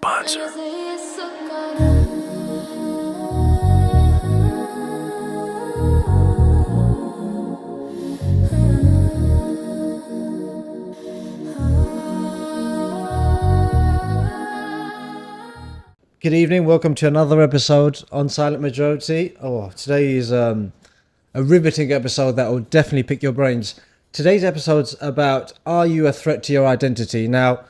sponsor. Good evening, welcome to another episode on Silent Majority. Today is a riveting episode that will definitely pick your brains. Today's episode's about, are you a threat to your identity? Now,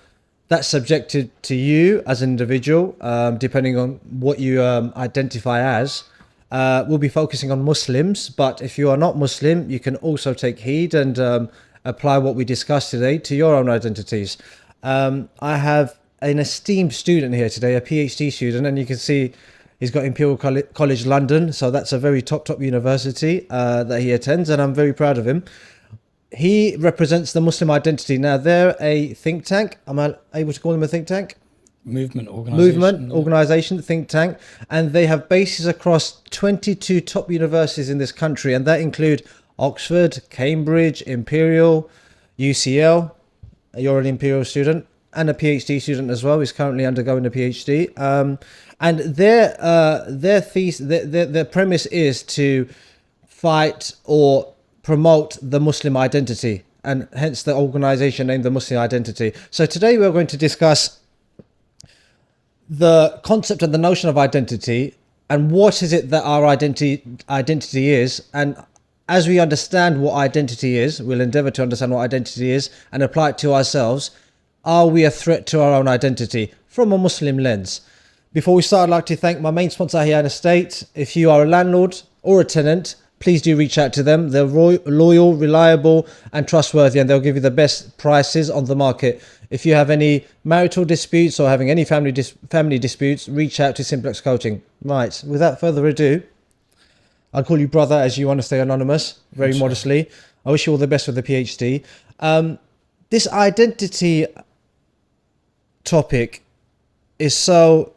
that's subjective to you as an individual, depending on what you identify as. We'll be focusing on Muslims, but if you are not Muslim, you can also take heed and apply what we discussed today to your own identities. I have an esteemed student here today, a PhD student, and you can see he's got Imperial College London, so that's a very top university that he attends, and I'm very proud of him. He represents the Muslim identity. Now, they're a think tank. Am I able to call them a think tank? Movement organization, think tank, and they have bases across 22 top universities in this country, and that include Oxford, Cambridge, Imperial, UCL. You're an Imperial student and a PhD student as well. He's currently undergoing a PhD, and their premise is to fight or promote the Muslim identity, and hence the organization named the Muslim Identity. So today we're going to discuss the concept and the notion of identity, and what is it that our identity is. And as we understand what identity is, we'll endeavor to understand what identity is and apply it to ourselves. Are we a threat to our own identity from a Muslim lens? Before we start, I'd like to thank my main sponsor, Ahyaan Estate. If you are a landlord or a tenant, please do reach out to them. They're loyal, reliable, and trustworthy, and they'll give you the best prices on the market. If you have any marital disputes or having any family disputes, reach out to Simplex Coaching. Right, without further ado, I'll call you brother as you want to stay anonymous, very modestly. I wish you all the best with the PhD. This identity topic is so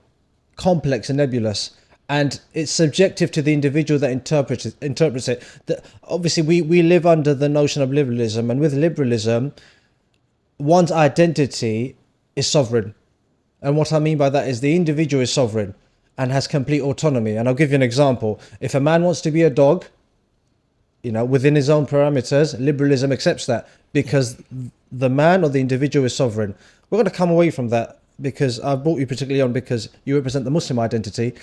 complex and nebulous, and it's subjective to the individual that interprets it. Obviously, we live under the notion of liberalism, and with liberalism, one's identity is sovereign. And what I mean by that is the individual is sovereign and has complete autonomy. And I'll give you an example. If a man wants to be a dog, within his own parameters, liberalism accepts that, because the man or the individual is sovereign. We're going to come away from that, because I've brought you particularly on because you represent the Muslim identity,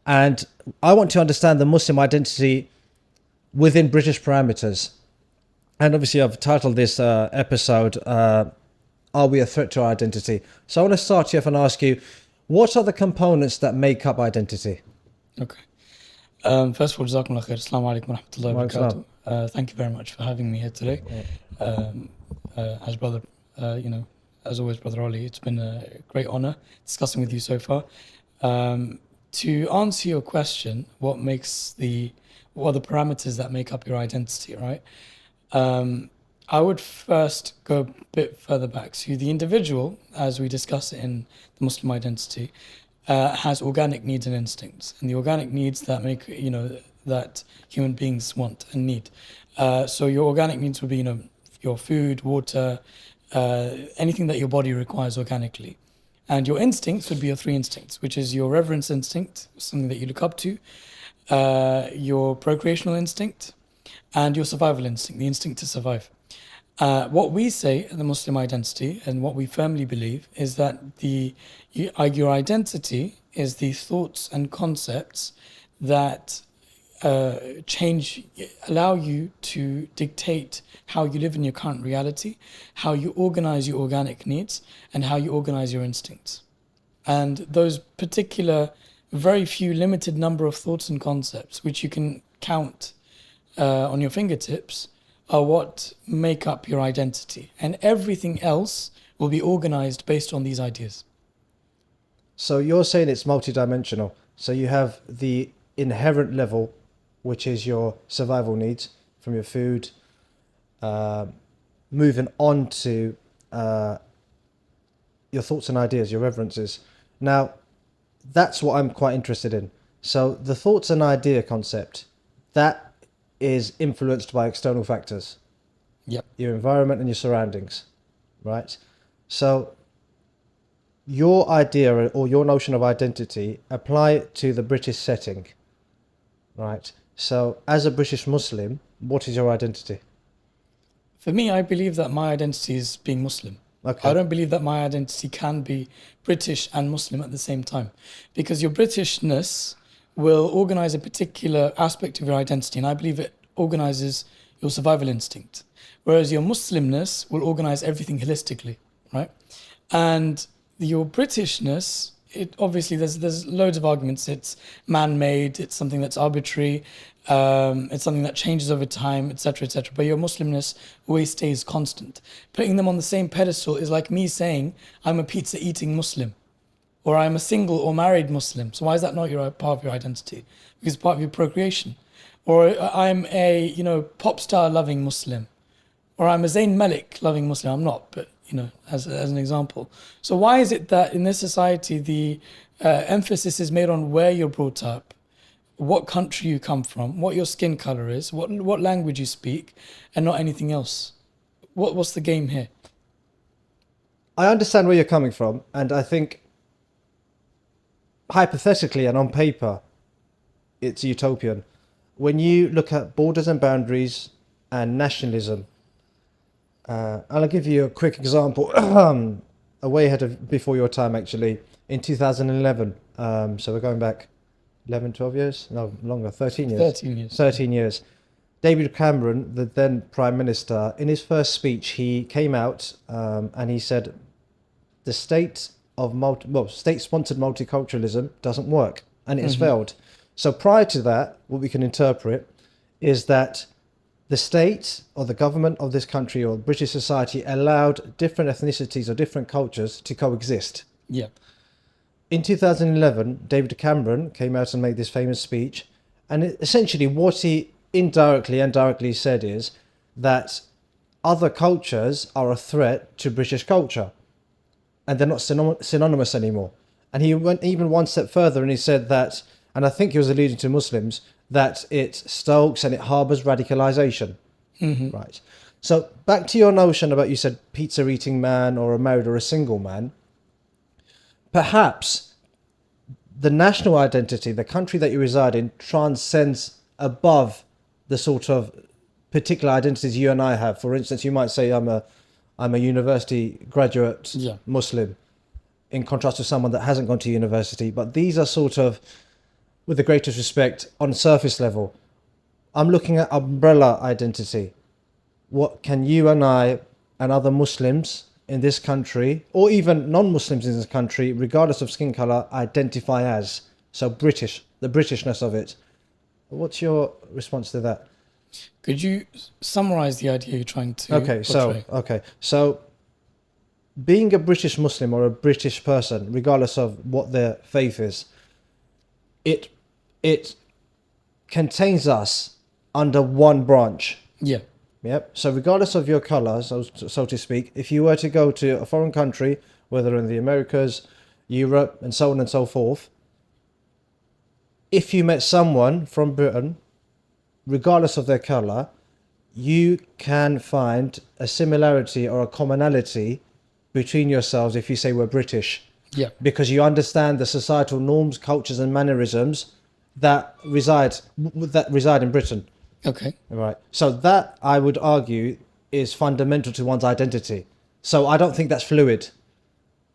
and I want to understand the Muslim identity within British parameters. And obviously I've titled this episode, Are We a Threat to Our Identity? So I want to start here and ask you, what are the components that make up identity? Okay. First of all, Jazakumullah khair. Assalamu alaikum wa rahmatullahi wa barakatuh. Thank you very much for having me here today. As brother, as always, Brother Ollie, it's been a great honor discussing with you so far. To answer your question, what are the parameters that make up your identity, right? I would first go a bit further back. So the individual, as we discuss it in the Muslim identity, has organic needs and instincts, and the organic needs that make that human beings want and need. So your organic needs would be your food, water, anything that your body requires organically. And your instincts would be your three instincts, which is your reverence instinct, something that you look up to, your procreational instinct, and your survival instinct, the instinct to survive. What we say in the Muslim identity, and what we firmly believe, is that your identity is the thoughts and concepts that allow you to dictate how you live in your current reality, how you organize your organic needs, and how you organize your instincts. And those particular, very few limited number of thoughts and concepts, which you can count on your fingertips, are what make up your identity. And everything else will be organized based on these ideas. So you're saying it's multidimensional. So you have the inherent level, which is your survival needs from your food, moving on to your thoughts and ideas, your references. Now, that's what I'm quite interested in. So the thoughts and idea concept, that is influenced by external factors. Yep. Your environment and your surroundings, right? So your idea or your notion of identity, apply it to the British setting, right? So, as a British Muslim, what is your identity? For me, I believe that my identity is being Muslim. Okay. I don't believe that my identity can be British and Muslim at the same time, because your Britishness will organize a particular aspect of your identity, and I believe it organizes your survival instinct, whereas your Muslimness will organize everything holistically, right? And your Britishness, it obviously there's loads of arguments. It's man-made. It's something that's arbitrary. It's something that changes over time, etc., etc. But your Muslimness always stays constant. Putting them on the same pedestal is like me saying I'm a pizza-eating Muslim, or I'm a single or married Muslim. So why is that not your part of your identity? Because it's part of your procreation. Or I'm a pop star loving Muslim, or I'm a Zayn Malik loving Muslim. I'm not, but as an example. So why is it that in this society the emphasis is made on where you're brought up, what country you come from, what your skin color is, what language you speak, and not anything else? What's the game here? I understand where you're coming from, and I think hypothetically and on paper, it's utopian. When you look at borders and boundaries and nationalism, I'll give you a quick example, way ahead of before your time actually, in 2011. So we're going back 11, 12 years? No, longer, 13 years. 13 years. 13 years. David Cameron, the then Prime Minister, in his first speech, he came out and he said, the state-sponsored multiculturalism doesn't work, and it has failed. So prior to that, what we can interpret is that the state or the government of this country or British society allowed different ethnicities or different cultures to coexist. Yeah. In 2011, David Cameron came out and made this famous speech, and essentially what he indirectly and directly said is that other cultures are a threat to British culture, and they're not synonymous anymore. And he went even one step further, and he said that, and I think he was alluding to Muslims, that it stokes and it harbours radicalisation. Right. So back to your notion about, you said pizza eating man or a married or a single man. Perhaps the national identity, the country that you reside in, transcends above the sort of particular identities you and I have. For instance, you might say I'm a university graduate Muslim, in contrast to someone that hasn't gone to university. But these are sort of, with the greatest respect, on surface level. I'm looking at umbrella identity. What can you and I and other Muslims in this country, or even non-Muslims in this country, regardless of skin color, identify as? So British, the Britishness of it. What's your response to that? Could you summarize the idea you're trying to portray? So being a British Muslim or a British person, regardless of what their faith is, it contains us under one branch. Yeah. Yep. So regardless of your colour, so to speak, if you were to go to a foreign country, whether in the Americas, Europe, and so on and so forth, if you met someone from Britain, regardless of their colour, you can find a similarity or a commonality between yourselves if you say we're British. Yeah. Because you understand the societal norms, cultures, and mannerisms that reside in Britain. Okay. Right. So that, I would argue, is fundamental to one's identity. So I don't think that's fluid.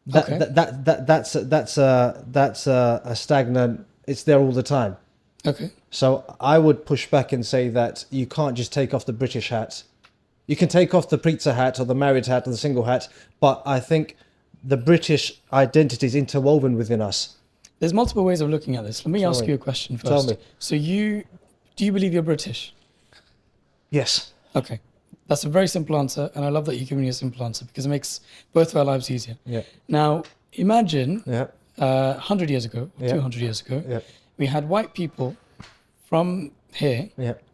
That's a stagnant. It's there all the time. Okay. So I would push back and say that you can't just take off the British hat. You can take off the pizza hat or the married hat or the single hat, but I think the British identity is interwoven within us. There's multiple ways of looking at this. Let me ask you a question first. Tell me. So do you believe you're British? Yes. Okay. That's a very simple answer, and I love that you're giving me a simple answer because it makes both of our lives easier. Yeah. Now, imagine 100 years ago, 200 years ago, we had white people from here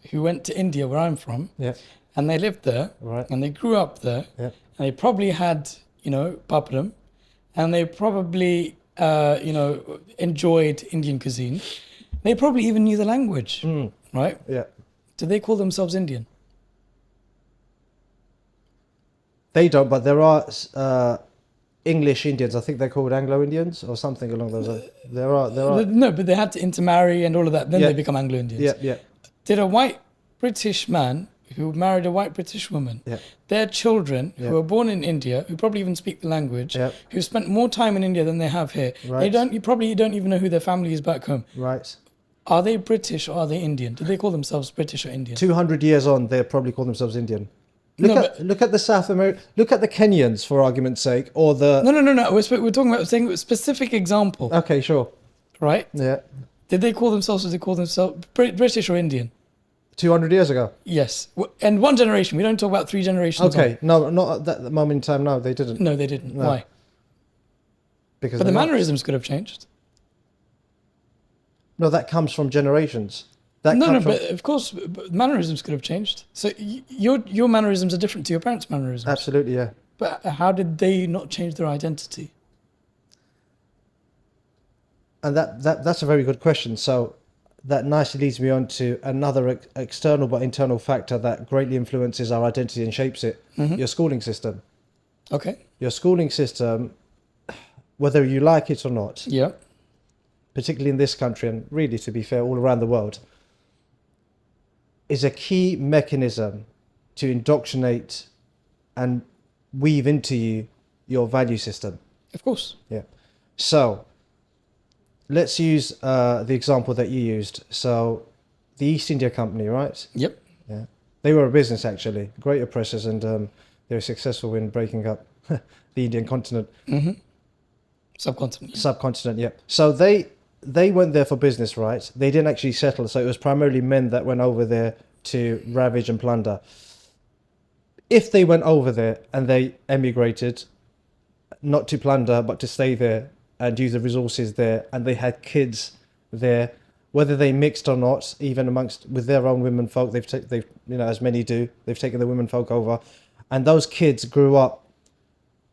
who went to India, where I'm from, and they lived there, and they grew up there, and they probably had, papadum, and they probably, enjoyed Indian cuisine. They probably even knew the language, right? Yeah. Do they call themselves Indian? They don't, but there are English Indians. I think they're called Anglo Indians or something along those lines. There are. No, but they had to intermarry and all of that. Then Yeah. they become Anglo-Indians. Yeah, yeah, Did a white British man who married a white British woman, yeah, their children who Yeah. were born in India, who probably even speak the language, yeah. who spent more time in India than they have here, Right. you probably don't even know who their family is back home. Right. Are they British or are they Indian? Do they call themselves British or Indian? 200 years on, they probably call themselves Indian. No, Look at the South America. Look at the Kenyans, for argument's sake, or the. No. We're talking about saying a specific example, Okay, sure. right? Yeah. Did they call themselves? Did they call themselves British or Indian? 200 years ago. Yes, and one generation. We don't talk about 3 generations. Okay, no, not at that moment in time. No, they didn't. No, they didn't. No. Why? Because But the they're not. mannerisms could have changed. No, that comes from generations. That No, comes from, but of course, mannerisms could have changed. So your mannerisms are different to your parents' mannerisms. absolutely, yeah. But how did they not change their identity? And that's a very good question. So that nicely leads me on to another external but internal factor that greatly influences our identity and shapes it. Mhm. Your schooling system. Okay. Your schooling system, whether you like it or not, Yeah. particularly in this country and really, to be fair, all around the world, is a key mechanism to indoctrinate and weave into you your value system. Of course. Yeah. So let's use the example that you used. So the East India Company, right? Yep. Yeah. They were a business, actually, great oppressors, and they were successful in breaking up the Indian continent. Mm-hmm. Subcontinent. Subcontinent, yeah. So they went there for business, right? They didn't actually settle, so it was primarily men that went over there to ravage and plunder. If they went over there and they emigrated, not to plunder, but to stay there and use the resources there, and they had kids there, whether they mixed or not, even amongst with their own women folk, they've as many do, they've taken the women folk over, and those kids grew up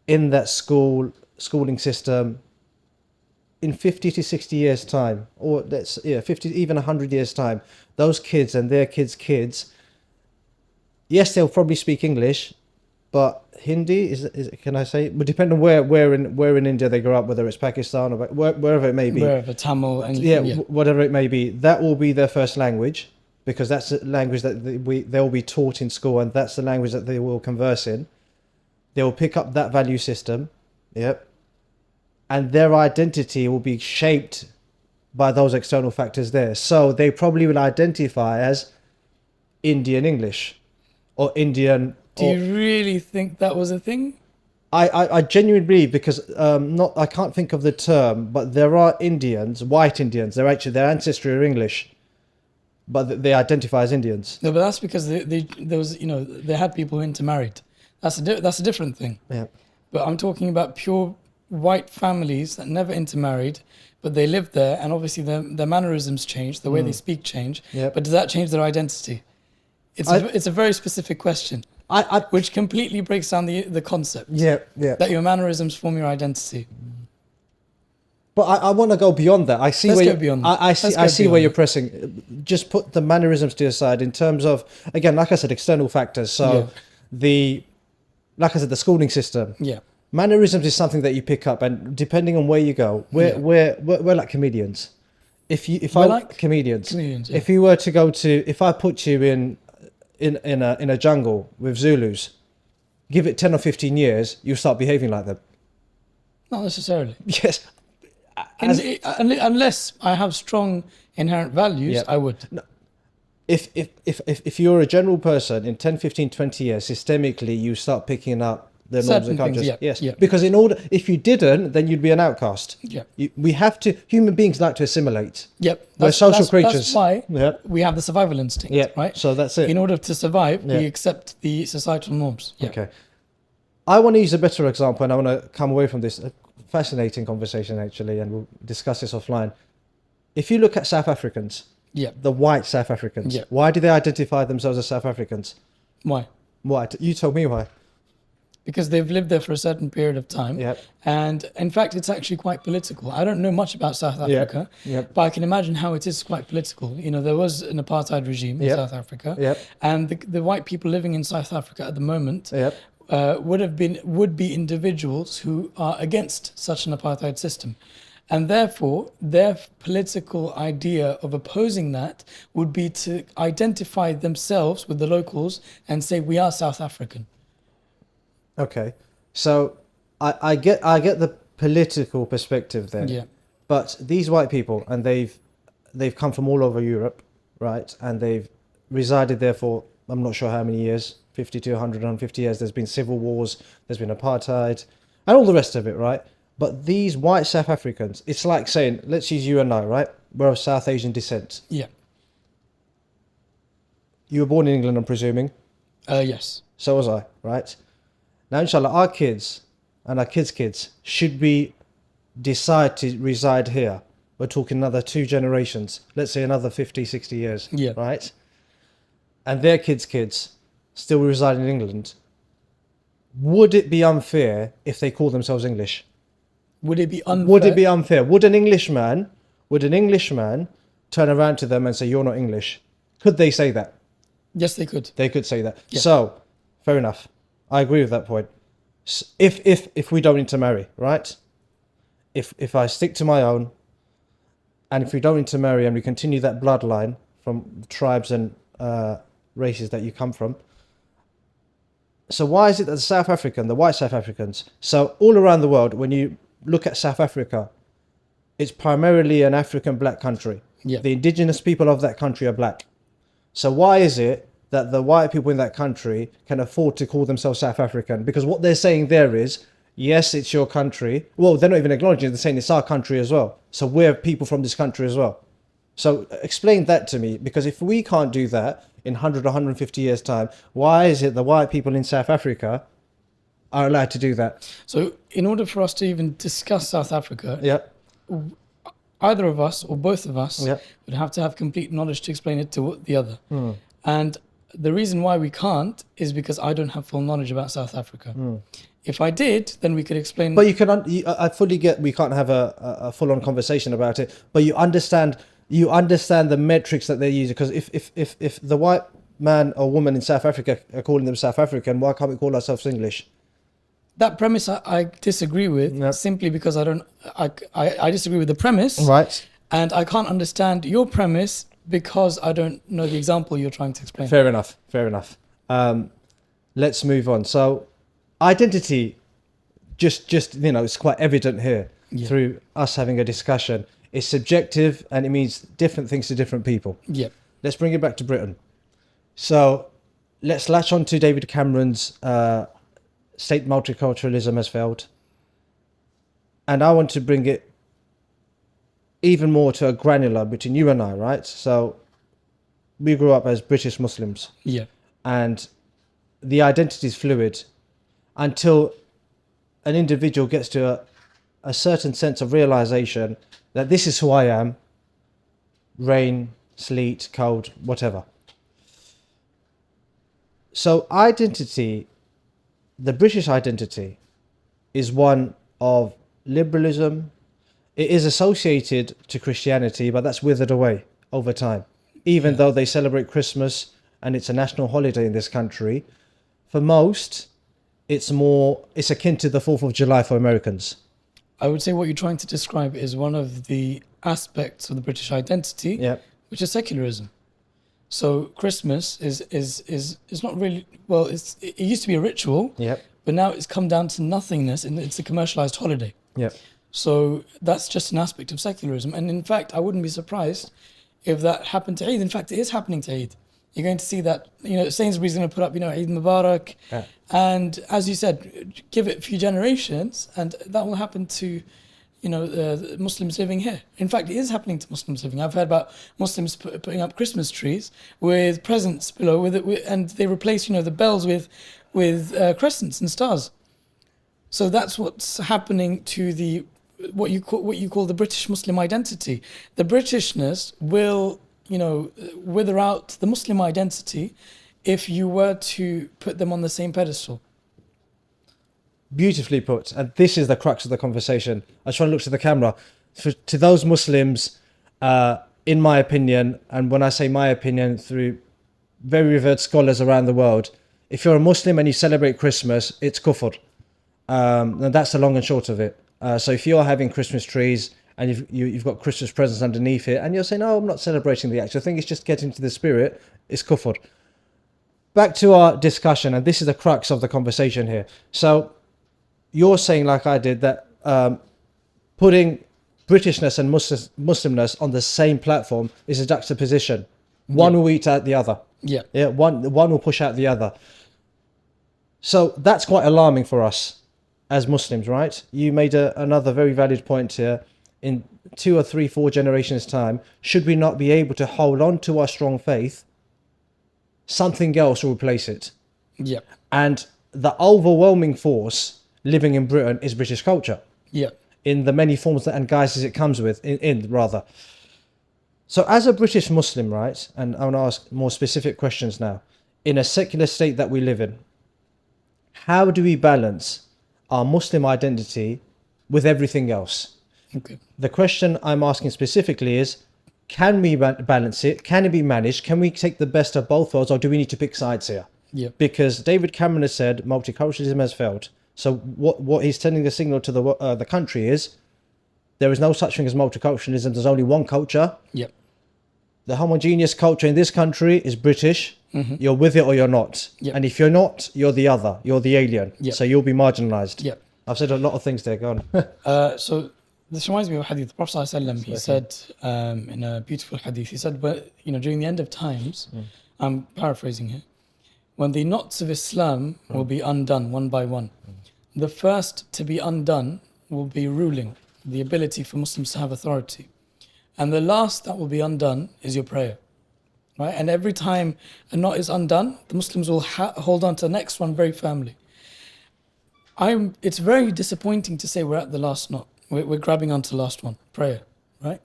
in that schooling system. In 50 to 60 years time, or 50, even 100 years time, those kids and their kids, yes, they'll probably speak English, but Hindi can I say, would depend on where in India they grow up, whether it's Pakistan or wherever it may be. Wherever Tamil and Whatever it may be, that will be their first language, because that's the language that they'll be taught in school, and that's the language that they will converse in. They will pick up that value system, yep, and their identity will be shaped by those external factors there. So they probably will identify as Indian English or Indian. Do you really think that was a thing? I genuinely believe, because I can't think of the term, but there are Indians, white Indians. They're actually, their ancestry are English, but they identify as Indians. No, but that's because they had people who intermarried. That's a different thing. Yeah. But I'm talking about pure white families that never intermarried, but they lived there, and obviously their mannerisms changed, the way they speak changed. Yep. But does that change their identity? It's a very specific question, which completely breaks down the concept. Yeah. That your mannerisms form your identity. But I want to go beyond that. I see Let's where go beyond that. I see Let's go where beyond you're pressing. Just put the mannerisms to your side in terms of, again, like I said, external factors. So like I said, the schooling system. Yeah. Mannerisms is something that you pick up, and depending on where you go, we're like comedians. Comedians. Yeah. If you were to go to, if I put you in a jungle with Zulus, give it 10 or 15 years, you'll start behaving like them. Not necessarily. Yes. Unless I have strong inherent values, I would. No. If you're a general person, in 10, 15, 20 years, systemically, you start picking up the norms and cultures. Yes. Because if you didn't, then you'd be an outcast. Yeah. Human beings like to assimilate. Yep. We're social creatures. That's why we have the survival instinct, right? So that's it. In order to survive, we accept the societal norms. Yeah. Okay. I want to use a better example, and I want to come away from this fascinating conversation, actually, and we'll discuss this offline. If you look at South Africans, the white South Africans, why do they identify themselves as South Africans? Why? Why? You told me why. Because they've lived there for a certain period of time. Yep. And in fact, it's actually quite political. I don't know much about South Africa, but I can imagine how it is quite political. There was an apartheid regime in South Africa. And the white people living in South Africa at the moment would be individuals who are against such an apartheid system. And therefore, their political idea of opposing that would be to identify themselves with the locals and say, we are South African. Okay. So I get the political perspective then. Yeah. But these white people, and they've come from all over Europe, right? And they've resided there for, I'm not sure how many years, 50 to 100, 150 years. There's been civil wars, there's been apartheid, and all the rest of it, right? But these white South Africans, it's like saying, let's use you and I, right? We're of South Asian descent. Yeah. You were born in England, I'm presuming. Yes. So was I, right? Now, inshallah, our kids and our kids' should we decide to reside here, we're talking another 2 generations, let's say another 50, 60 years, Yeah. right? And their kids still reside in England. Would it be unfair if they call themselves English? Would it be unfair? Would it be unfair? Would an Englishman turn around to them and say, you're not English? Could they say that? Yes, they could. They could say that. Yeah. So, fair enough. I agree with that point. If we don't intermarry, right? If I stick to my own, and if we don't intermarry and we continue that bloodline from tribes and races that you come from, so why is it that the white South Africans, so all around the world, when you look at South Africa, it's primarily an African black country. Yeah. The indigenous people of that country are black. So why is it that the white people in that country can afford to call themselves South African? Because what they're saying there is, yes, it's your country. Well, they're not even acknowledging it. They're saying it's our country as well. So we're people from this country as well. So explain that to me, because if we can't do that in 100 or 150 years' time, why is it the white people in South Africa are allowed to do that? So in order for us to even discuss South Africa, Yeah. either of us or both of us Yeah. would have to have complete knowledge to explain it to the other. And the reason why we can't is because I don't have full knowledge about South Africa. If I did, then we could explain. But you can, I fully get we can't have a full-on conversation about it, but you understand the metrics that they're using. Because if the white man or woman in South Africa are calling them South African, why can't we call ourselves English? That premise I disagree with, Yep. simply because I disagree with the premise, Right. and I can't understand your premise because I don't know the example you're trying to explain. Fair enough. Let's move on. So, identity, just it's quite evident here Yeah. through us having a discussion. It's subjective and it means different things to different people. Yeah. Let's bring it back to Britain. So, let's latch on to David Cameron's state multiculturalism has failed. And I want to bring it even more to a granular between you and I, right? So we grew up as British Muslims Yeah. and the identity is fluid until an individual gets to a certain sense of realization that this is who I am, rain, sleet, cold, whatever. So identity, the British identity, is one of liberalism. It is associated to Christianity, but that's withered away over time. Even though they celebrate Christmas and it's a national holiday in this country, for most, it's akin to the 4th of July for Americans. I would say what you're trying to describe is one of the aspects of the British identity, Yeah. which is secularism. So Christmas is not really, well, it used to be a ritual, Yep. but now it's come down to nothingness and it's a commercialized holiday. Yep. So that's just an aspect of secularism. And in fact, I wouldn't be surprised if that happened to Eid. In fact, it is happening to Eid. You're going to see that, Sainsbury's going to put up, Eid Mubarak. Yeah. And as you said, give it a few generations and that will happen to, the Muslims living here. In fact, it is happening to Muslims living. I've heard about Muslims putting up Christmas trees with presents below, and they replace, the bells with crescents and stars. So that's what's happening to what you call the British Muslim identity. The Britishness will, wither out the Muslim identity if you were to put them on the same pedestal. Beautifully put. And this is the crux of the conversation. I just want to look to the camera. To those Muslims, in my opinion, and when I say my opinion, through very revered scholars around the world, If you're a Muslim and you celebrate Christmas, it's kufr. And that's the long and short of it. So if you're having Christmas trees and you've got Christmas presents underneath it, and you're saying, "Oh, I'm not celebrating the actual thing; it's just getting to the spirit," it's kufr. Back to our discussion, and this is the crux of the conversation here. So you're saying, like I did, that putting Britishness and Muslimness on the same platform is a juxtaposition. One will eat out the other. Yeah. Yeah. One will push out the other. So that's quite alarming for us as Muslims, right? You made another very valid point here. In 2 or 3, 4 generations' time, should we not be able to hold on to our strong faith, something else will replace it. Yeah. And the overwhelming force living in Britain is British culture. Yeah. In the many forms and guises it comes with, rather. So as a British Muslim, right, and I want to ask more specific questions now, in a secular state that we live in, how do we balance our Muslim identity with everything else? Okay. The question I'm asking specifically is, can we balance it? Can it be managed? Can we take the best of both worlds, or do we need to pick sides here? Yeah. Because David Cameron has said multiculturalism has failed. So what he's sending a signal to the country is, there is no such thing as multiculturalism. There's only one culture. Yep. The homogeneous culture in this country is British. Mm-hmm. You're with it or you're not. Yep. And if you're not, you're the other. You're the alien. Yep. So you'll be marginalized. Yep. I've said a lot of things there. Go on. So this reminds me of a hadith. The Prophet ﷺ, he said in a beautiful hadith, he said, but during the end of times, I'm paraphrasing here, when the knots of Islam will be undone one by one, the first to be undone will be ruling, the ability for Muslims to have authority. And the last that will be undone is your prayer. Right? And every time a knot is undone, the Muslims will hold on to the next one very firmly. It's very disappointing to say we're at the last knot. We're grabbing onto the last one, prayer, right?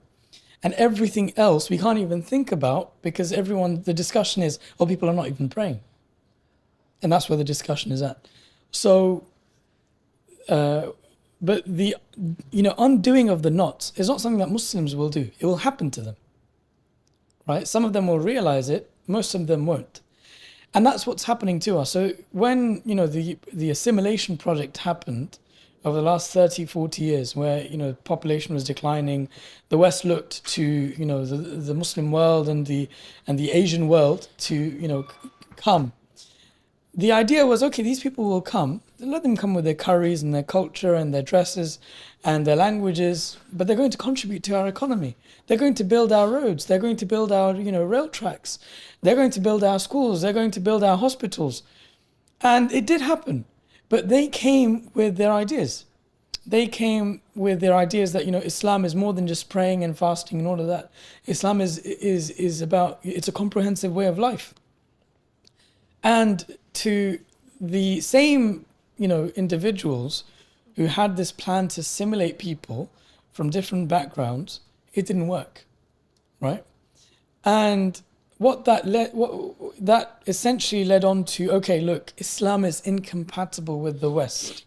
And everything else we can't even think about, because the discussion is, oh, people are not even praying. And that's where the discussion is at. So, but the undoing of the knots is not something that Muslims will do. It will happen to them, right? Some of them will realize it, most of them won't. And that's what's happening to us. So when, the assimilation project happened over the last 30, 40 years, where, population was declining, the West looked to, the Muslim world and the Asian world to, come. The idea was, okay, these people will come, let them come with their curries and their culture and their dresses and their languages, but they're going to contribute to our economy. They're going to build our roads. They're going to build our, rail tracks. They're going to build our schools. They're going to build our hospitals. And it did happen. But they came with their ideas. They came with their ideas that, Islam is more than just praying and fasting and all of that. Islam is about, it's a comprehensive way of life. And to the same, individuals who had this plan to assimilate people from different backgrounds, it didn't work, right? And that essentially led on to, okay, look, Islam is incompatible with the West.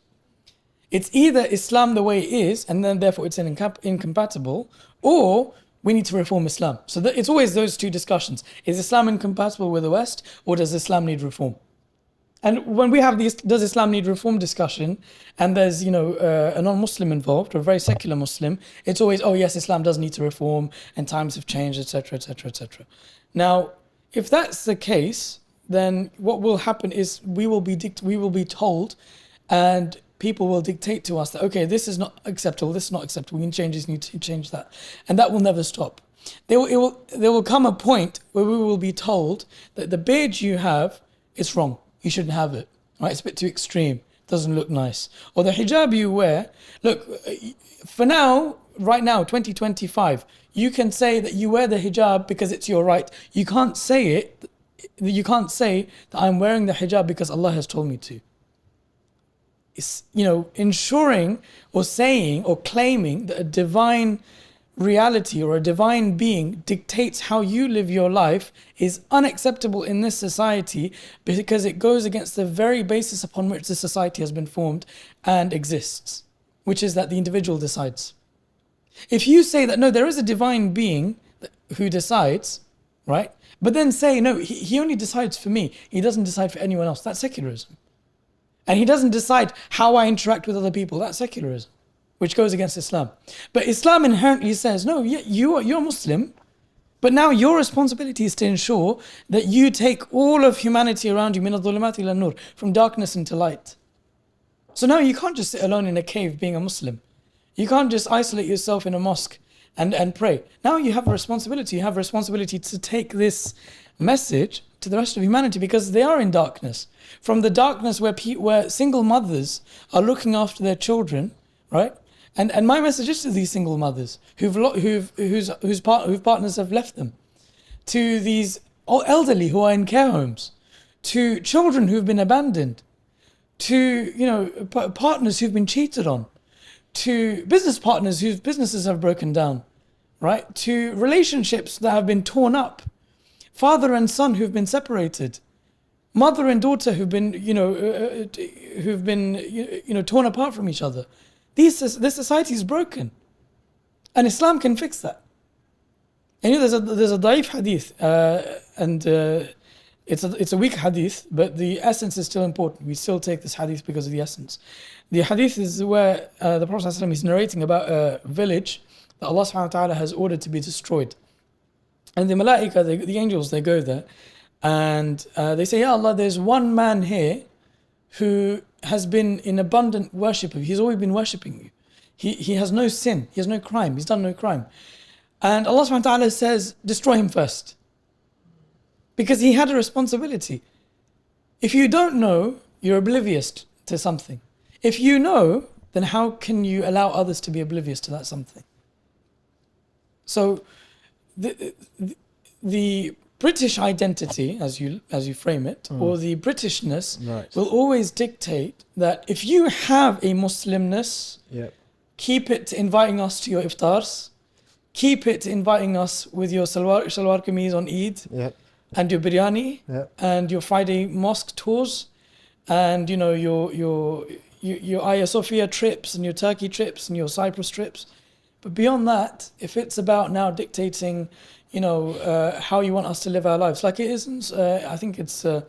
It's either Islam the way it is, and then therefore it's incompatible, or we need to reform Islam. So it's always those two discussions. Is Islam incompatible with the West, or does Islam need reform? And when we have this does Islam need reform discussion, and there's a non-Muslim involved, or a very secular Muslim, it's always, oh yes, Islam does need to reform, and times have changed, etc., etc., etc. Now, if that's the case, then what will happen is we will be told, and people will dictate to us that, okay, this is not acceptable, this is not acceptable, we need to change this, need to change that, and that will never stop. There will come a point where we will be told that the beard you have is wrong. You shouldn't have it, right? It's a bit too extreme. Doesn't look nice. Or the hijab you wear, look, for now, right now, 2025, you can say that you wear the hijab because it's your right. You can't say that I'm wearing the hijab because Allah has told me to. It's, ensuring or saying or claiming that a divine reality or a divine being dictates how you live your life is unacceptable in this society, because it goes against the very basis upon which the society has been formed and exists, which is that the individual decides. If you say that, no, there is a divine being who decides, right? But then say, no, he only decides for me. He doesn't decide for anyone else. That's secularism. And he doesn't decide how I interact with other people. That's secularism, which goes against Islam. But Islam inherently says, no, you're Muslim, but now your responsibility is to ensure that you take all of humanity around you, min al-dhulumati ila nur, from darkness into light. So now you can't just sit alone in a cave being a Muslim. You can't just isolate yourself in a mosque and pray. Now you have a responsibility. You have a responsibility to take this message to the rest of humanity, because they are in darkness. From the darkness where single mothers are looking after their children, right? And my message is to these single mothers whose partners have left them, to these elderly who are in care homes, to children who've been abandoned, to partners who've been cheated on, to business partners whose businesses have broken down, right? To relationships that have been torn up, father and son who've been separated, mother and daughter who've been torn apart from each other. This society is broken, and Islam can fix that. And there's a da'if hadith, and it's a weak hadith, but the essence is still important. We still take this hadith because of the essence. The hadith is where the Prophet ﷺ is narrating about a village that Allah subhanahu wa ta'ala has ordered to be destroyed. And the malaika, the angels, they go there and they say, Ya Allah, there's one man here who has been in abundant worship of you. He's always been worshipping you. He has no sin. He has no crime. He's done no crime. And Allah subhanahu wa ta'ala says, destroy him first. Because he had a responsibility. If you don't know, you're oblivious to something. If you know, then how can you allow others to be oblivious to that something? So the British identity, as you frame it, or the Britishness, right, will always dictate that if you have a Muslimness, yep, keep it to inviting us to your iftars, keep it to inviting us with your shalwar kameez on Eid, yep, and your biryani, yep, and your Friday mosque tours, and your Hagia Sophia trips, and your Turkey trips, and your Cyprus trips. But beyond that, if it's about now dictating, how you want us to live our lives, like it isn't, I think it's, can't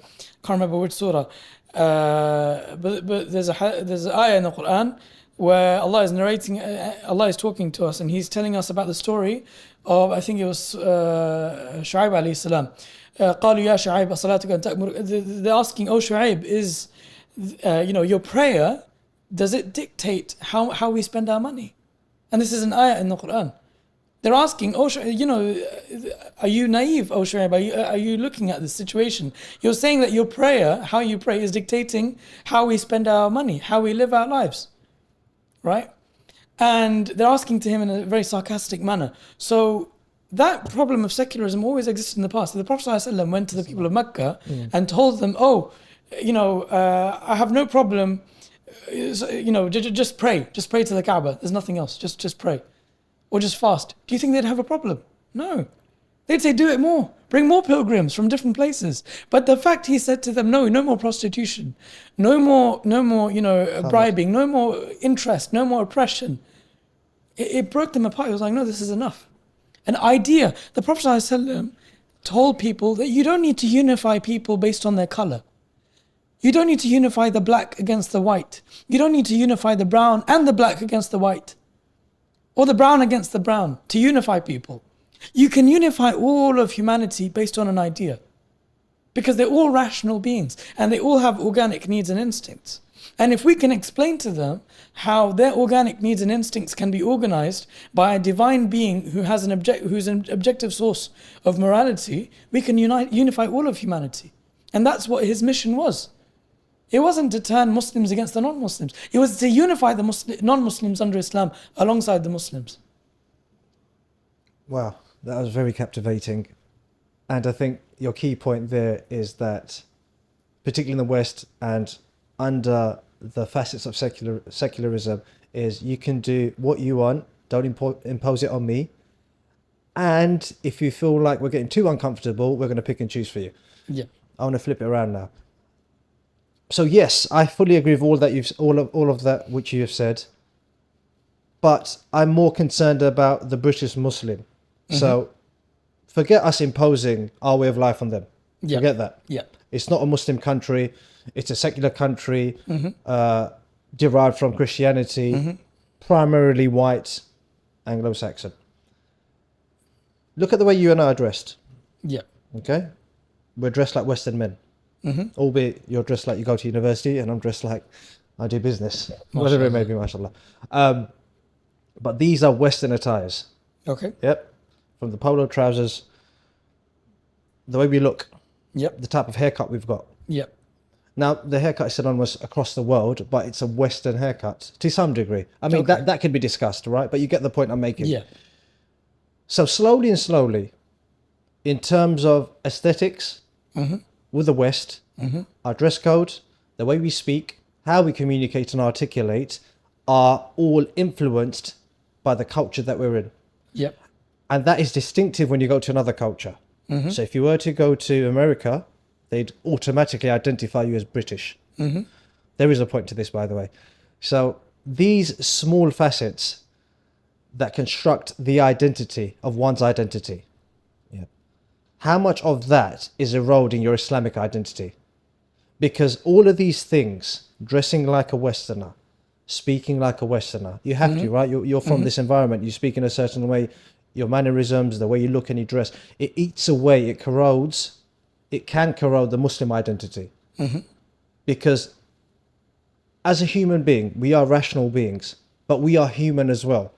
remember which surah, but there's an ayah in the Quran where Allah is narrating, Allah is talking to us, and He's telling us about the story of, I think it was Shu'aib alayhi salam. قالوا يا شعيب صلاتك أن تأمر. They're asking, oh Shu'aib, is your prayer, does it dictate how we spend our money? And this is an ayah in the Quran. They're asking, oh, are you naive, oh Shu'aib? Are you looking at the situation? You're saying that your prayer, how you pray, is dictating how we spend our money, how we live our lives, right? And they're asking to him in a very sarcastic manner. So that problem of secularism always existed in the past. The Prophet ﷺ went to the people of Mecca and told them, I have no problem, just pray to the Kaaba. There's nothing else, just pray. Or just fast. Do you think they'd have a problem? No. They'd say, do it more. Bring more pilgrims from different places. But the fact he said to them, no more prostitution. No more, bribing. No more interest. No more oppression. It broke them apart. He was like, no, this is enough. An idea. The Prophet ﷺ told people that you don't need to unify people based on their color. You don't need to unify the black against the white. You don't need to unify the brown and the black against the white. Or the brown against the brown, to unify people. You can unify all of humanity based on an idea. Because they're all rational beings, and they all have organic needs and instincts. And if we can explain to them how their organic needs and instincts can be organized by a divine being who's an objective source of morality, we can unify all of humanity. And that's what his mission was. It wasn't to turn Muslims against the non-Muslims. It was to unify the non-Muslims under Islam alongside the Muslims. Wow, that was very captivating. And I think your key point there is that, particularly in the West and under the facets of secularism, is you can do what you want, don't impose it on me. And if you feel like we're getting too uncomfortable, we're going to pick and choose for you. Yeah. I want to flip it around now. So yes, I fully agree with all of that which you have said, but I'm more concerned about the British Muslim. Mm-hmm. So forget us imposing our way of life on them. Yeah. Forget that. Yeah. It's not a Muslim country. It's a secular country, derived from Christianity, primarily white, Anglo-Saxon. Look at the way you and I are dressed. Yeah. Okay? We're dressed like Western men. Albeit you're dressed like you go to university and I'm dressed like I do business. Whatever it may be, mashallah. But these are Western attires. Okay. Yep. From the polo trousers, the way we look, Yep. the type of haircut we've got. Yep. Now, the haircut is synonymous across the world, but it's a Western haircut to some degree. I mean, Okay. that could be discussed, right? But you get the point I'm making. Yeah. So slowly and slowly, in terms of aesthetics with the West, our dress code, the way we speak, how we communicate and articulate are all influenced by the culture that we're in. Yep. And that is distinctive when you go to another culture. So if you were to go to America, they'd automatically identify you as British. There is a point to this, by the way. So these small facets that construct the identity of one's identity, how much of that is eroding your Islamic identity? Because all of these things, dressing like a Westerner, speaking like a Westerner, you have to, right? You're from this environment, you speak in a certain way, your mannerisms, the way you look and you dress, it eats away, it corrodes, it can corrode the Muslim identity. Because as a human being, we are rational beings, but we are human as well.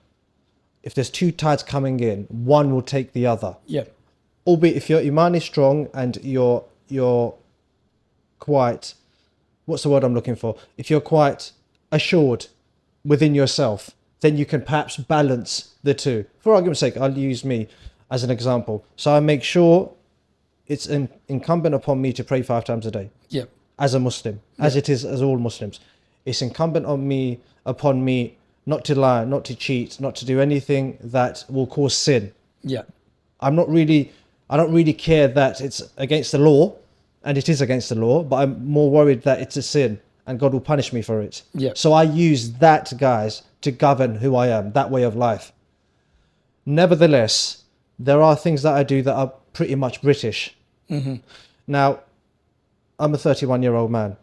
If there's two tides coming in, one will take the other. Yeah. Albeit if your iman is strong and you're quite, what's the word I'm looking for? If you're quite assured within yourself, then you can perhaps balance the two. For argument's sake, I'll use me as an example. So I make sure it's incumbent upon me to pray 5 times a day. Yeah. As a Muslim, as it is as all Muslims. It's incumbent upon me not to lie, not to cheat, not to do anything that will cause sin. Yeah. I don't really care that it's against the law, and it is against the law, but I'm more worried that it's a sin and God will punish me for it. Yeah. So I use that, guys, to govern who I am, that way of life. Nevertheless, there are things that I do that are pretty much British. Now, I'm a 31-year-old man,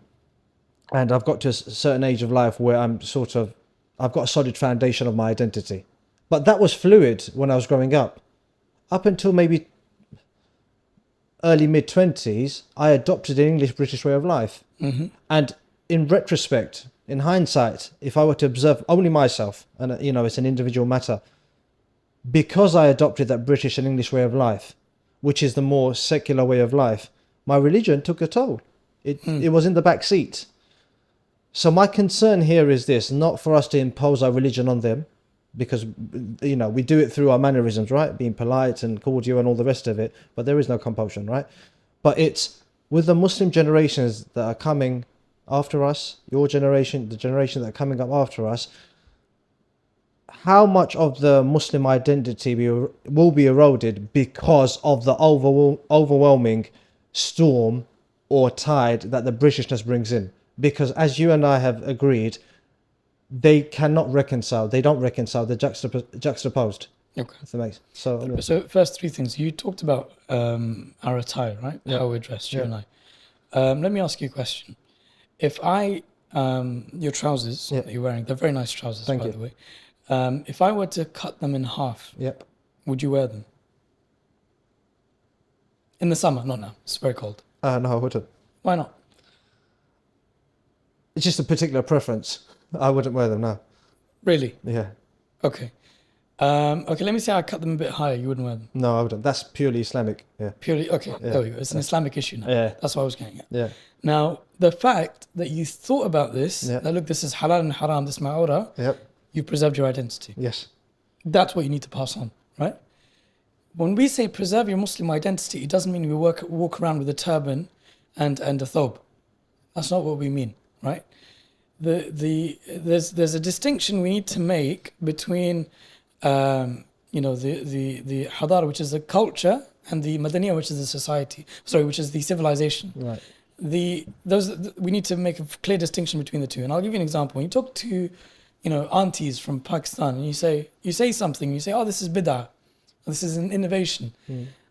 and I've got to a certain age of life where I've got a solid foundation of my identity. But that was fluid when I was growing up. Up until maybe early mid-20s, I adopted an English-British way of life. And in retrospect, in hindsight, if I were to observe only myself, and it's an individual matter, because I adopted that British and English way of life, which is the more secular way of life, my religion took a toll. It was in the back seat. So my concern here is this, not for us to impose our religion on them, because we do it through our mannerisms, right? Being polite and cordial and all the rest of it, but there is no compulsion, right? But it's with the Muslim generations that are coming after us, your generation, the generation that are coming up after us, how much of the Muslim identity will be eroded because of the overwhelming storm or tide that the Britishness brings in? Because as you and I have agreed, they cannot reconcile. They don't reconcile. They're juxtaposed. Okay. If that makes sense. So first 3 things. You talked about our attire, right? Yeah. How we're dressed, you and I. Let me ask you a question. If your trousers that you're wearing, they're very nice trousers, by the way. If I were to cut them in half, would you wear them? In the summer, not now. It's very cold. No, I wouldn't. Why not? It's just a particular preference. I wouldn't wear them now. Really? Yeah. Okay. Okay, let me say I cut them a bit higher. You wouldn't wear them? No, I wouldn't. That's purely Islamic. Yeah. Purely? Okay, there we go. It's an Islamic issue now. Yeah. That's what I was getting at. Yeah. Now, the fact that you thought about this, that look, this is halal and haram, this is ma'ura, you preserved your identity. Yes. That's what you need to pass on, right? When we say preserve your Muslim identity, it doesn't mean we walk around with a turban and a thobe. That's not what we mean, right? There's a distinction we need to make between the hadar, which is the culture, and the madaniyah, which is the society. Sorry, which is the civilization. Right. We need to make a clear distinction between the two. And I'll give you an example. When you talk to aunties from Pakistan, and you say something, you say, oh, this is bid'ah, this is an innovation.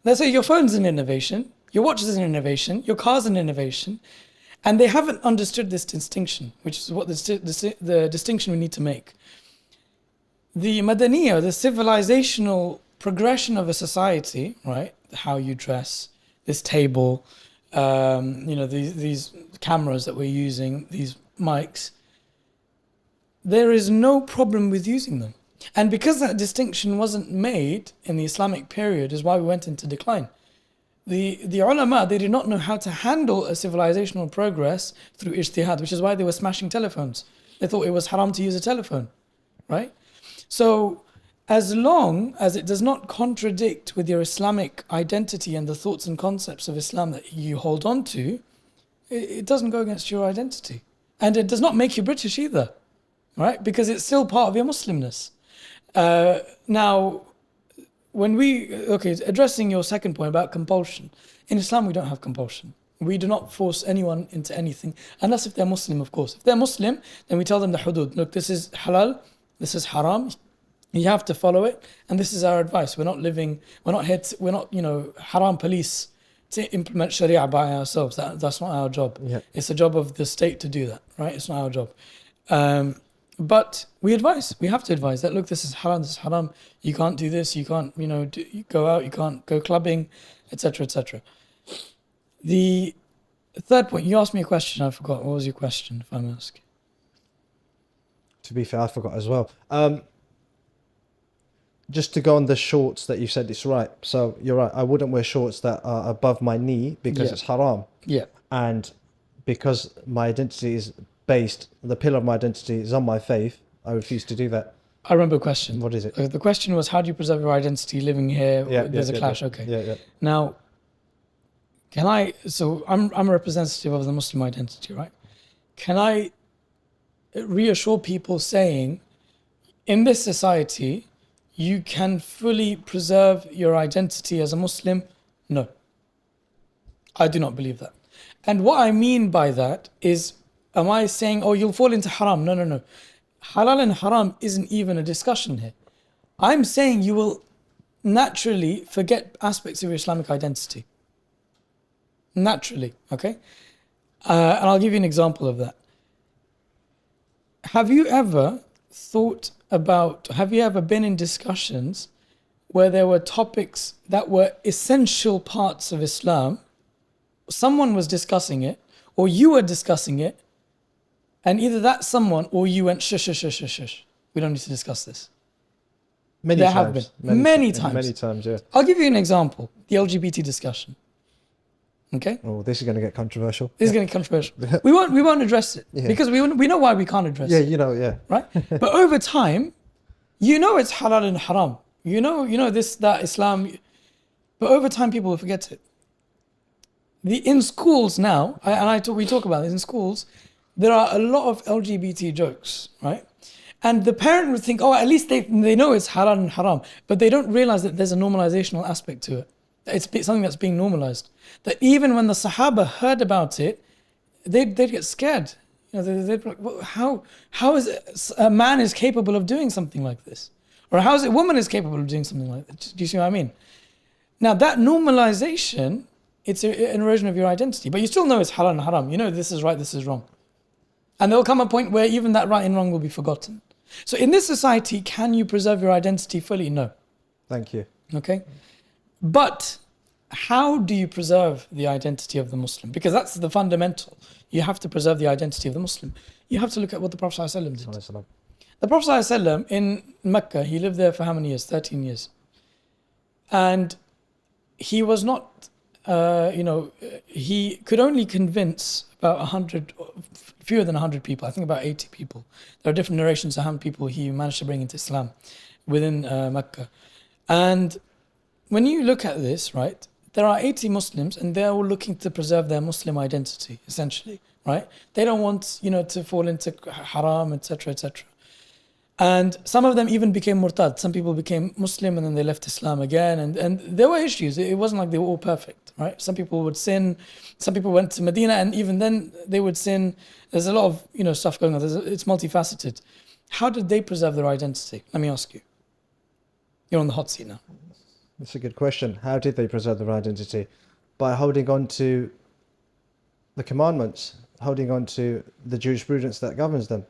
Let's say your phone's an innovation, your watch is an innovation, your car's an innovation, and they haven't understood this distinction, which is what the distinction we need to make. The Madaniya, the civilizational progression of a society, right? How you dress, this table, these cameras that we're using, these mics, there is no problem with using them. And because that distinction wasn't made in the Islamic period is why we went into decline. The ulama, they did not know how to handle a civilizational progress through ijtihad, which is why they were smashing telephones. They thought it was haram to use a telephone, right? So as long as it does not contradict with your Islamic identity and the thoughts and concepts of Islam that you hold on to, it doesn't go against your identity. And it does not make you British either, right? Because it's still part of your Muslimness. Now, addressing your second point about compulsion. In Islam, we don't have compulsion. We do not force anyone into anything, unless if they're Muslim, of course. If they're Muslim, then we tell them the hudud. Look, this is halal, this is haram. You have to follow it, and this is our advice. We're not haram police to implement Sharia by ourselves. That's not our job. Yeah. It's the job of the state to do that, right? It's not our job. But we advise. We have to advise that, look, this is haram, this is haram. You can't do this. You can't, you go out. You can't go clubbing, etc., etc. The third point, you asked me a question. I forgot. What was your question, if I'm asking? To be fair, I forgot as well. Just to go on the shorts that you said, it's right. So you're right. I wouldn't wear shorts that are above my knee because it's haram. Yeah. And because my identity is based, the pillar of my identity is on my faith, I refuse to do that. I remember a question. What is it? The question was, how do you preserve your identity living here? There's a clash. Okay. Yeah. Now, I'm a representative of the Muslim identity, right? Can I reassure people saying, in this society, you can fully preserve your identity as a Muslim? No. I do not believe that. And what I mean by that is, am I saying, oh, you'll fall into haram? No. Halal and haram isn't even a discussion here. I'm saying you will naturally forget aspects of your Islamic identity. Naturally, okay? And I'll give you an example of that. Have you ever been in discussions where there were topics that were essential parts of Islam? Someone was discussing it, or you were discussing it, and either that someone or you went, shush. We don't need to discuss this. Many times, yeah. I'll give you an example. The LGBT discussion. Okay? Oh, this is going to get controversial. This is going to get controversial. We won't address it because we know why we can't address it. Yeah. Right? But over time, it's halal and haram. That Islam. But over time, people will forget it. In schools now, we talk about this in schools, there are a lot of LGBT jokes, right? And the parent would think, oh, at least they know it's halal and haram, but they don't realize that there's a normalizational aspect to it. It's something that's being normalized. That even when the Sahaba heard about it, they'd get scared. They'd be like, well, how is it a man is capable of doing something like this? Or how is it a woman is capable of doing something like that? Do you see what I mean? Now that normalization, it's an erosion of your identity, but you still know it's halal and haram. This is right, this is wrong. And there'll come a point where even that right and wrong will be forgotten. So in this society, can you preserve your identity fully? No. Thank you. Okay. But how do you preserve the identity of the Muslim? Because that's the fundamental. You have to preserve the identity of the Muslim. You have to look at what the Prophet ﷺ did. The Prophet ﷺ in Mecca, he lived there for how many years? 13 years. And he was not, he could only convince about 100, fewer than 100 people, I think about 80 people. There are different narrations of how many people he managed to bring into Islam within Mecca. And when you look at this, right, there are 80 Muslims and they're all looking to preserve their Muslim identity, essentially, right? They don't want, to fall into haram, etc., etc. And some of them even became murtad. Some people became Muslim and then they left Islam again. And there were issues. It wasn't like they were all perfect, right? Some people would sin. Some people went to Medina and even then they would sin. There's a lot of, stuff going on. It's multifaceted. How did they preserve their identity? Let me ask you. You're on the hot seat now. That's a good question. How did they preserve their identity? By holding on to the commandments, holding on to the jurisprudence that governs them.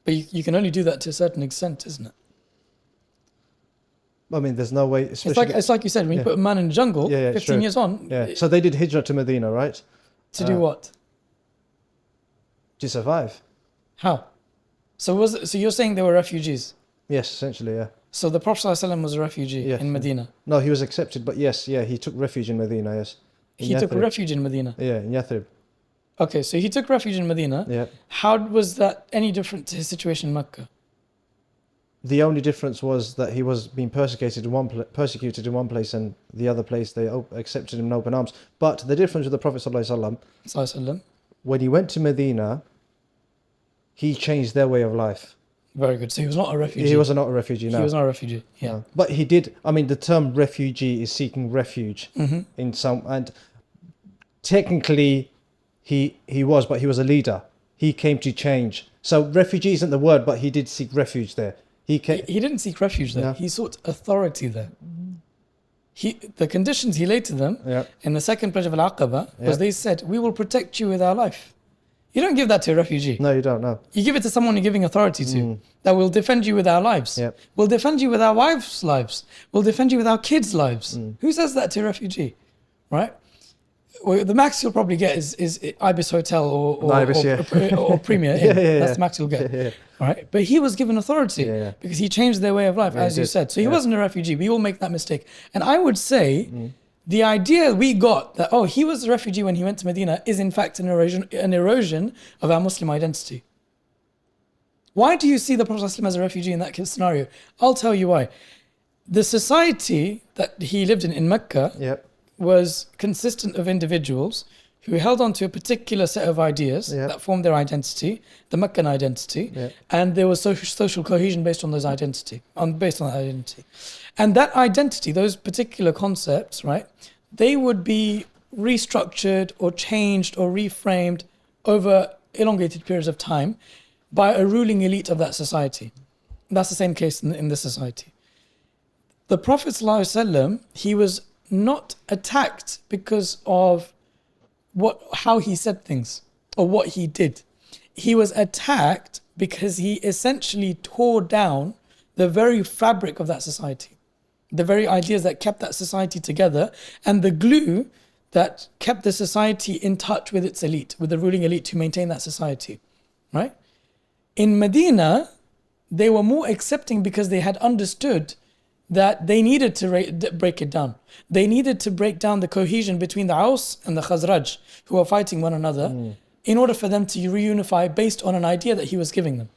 But you can only do that to a certain extent, isn't it? I mean, there's no way. Especially It's like you said, when you put a man in the jungle, Yeah, it's 15 true. years on, Yeah. So they did hijrah to Medina, right? to do what? To survive. How? So you're saying they were refugees? Yes, essentially, yeah. So the Prophet ﷺ was a refugee Yes. in Medina. No, he was accepted, but yes, yeah, he took refuge in Medina, yes. In He took Yathrib. refuge in Medina. Yeah, in Yathrib. Okay, so he took refuge in Medina. Yeah. How was that any different to his situation in Mecca? The only difference was that he was being persecuted in one place, and the other place they accepted him in open arms. But the difference with the Prophet ﷺ, Sallallahu when he went to Medina, he changed their way of life. Very good. So he was not a refugee. He was not a refugee, no. He was not a refugee. Yeah. No. But he did. I mean, the term refugee is seeking refuge in some, and technically, he was, but he was a leader. He came to change. So refugee isn't the word, but he did seek refuge there. He didn't seek refuge there. No. He sought authority there. The conditions he laid to them in the second pledge of Al-Aqaba was they said, "We will protect you with our life." You don't give that to a refugee. No, you don't know. You give it to someone you're giving authority to, that will defend you with our lives. Yep. We'll defend you with our wives' lives. We'll defend you with our kids' lives. Who says that to a refugee? Right? Well, the max you'll probably get is Ibis Hotel or Ibis, or Premier Inn. That's the max you'll get. All right? But he was given authority because he changed their way of life, as you said. So he wasn't a refugee. We all make that mistake. And I would say the idea we got that, he was a refugee when he went to Medina is in fact an erosion of our Muslim identity. Why do you see the Prophet ﷺ as a refugee in that scenario? I'll tell you why. The society that he lived in Mecca was consistent of individuals who held on to a particular set of ideas that formed their identity, the Meccan identity, and there was social cohesion based on that identity. And that identity, those particular concepts, right, they would be restructured or changed or reframed over elongated periods of time by a ruling elite of that society. That's the same case in this society. The Prophet ﷺ, he was not attacked because of how he said things or what he did. He was attacked because he essentially tore down the very fabric of that society, the very ideas that kept that society together, and the glue that kept the society in touch with its elite, with the ruling elite to maintain that society, right? In Medina, they were more accepting because they had understood that they needed to break it down. They needed to break down the cohesion between the Aus and the Khazraj, who were fighting one another, in order for them to reunify based on an idea that he was giving them,